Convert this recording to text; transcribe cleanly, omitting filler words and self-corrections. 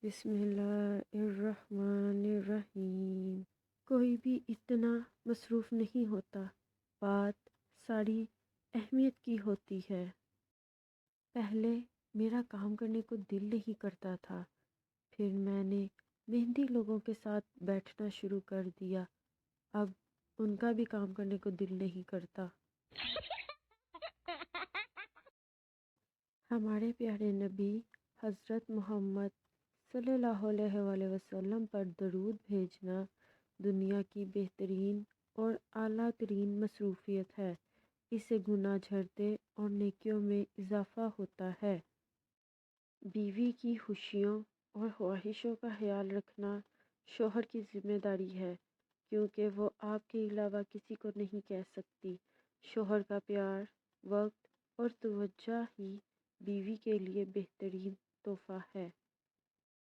بسم اللہ الرحمن الرحیم۔ کوئی بھی اتنا مصروف نہیں ہوتا، بات ساری اہمیت کی ہوتی ہے۔ پہلے میرا کام کرنے کو دل نہیں کرتا تھا، پھر میں نے مہندی لوگوں کے ساتھ بیٹھنا شروع کر دیا، اب ان کا بھی کام کرنے کو دل نہیں کرتا۔ ہمارے پیارے نبی حضرت محمد صلی اللہ علیہ وآلہ وسلم پر درود بھیجنا دنیا کی بہترین اور اعلیٰ ترین مصروفیت ہے۔ اس سے گناہ جھڑتے اور نیکیوں میں اضافہ ہوتا ہے۔ بیوی کی خوشیوں اور خواہشوں کا خیال رکھنا شوہر کی ذمہ داری ہے، کیونکہ وہ آپ کے علاوہ کسی کو نہیں کہہ سکتی۔ شوہر کا پیار، وقت اور توجہ ہی بیوی کے لیے بہترین تحفہ ہے۔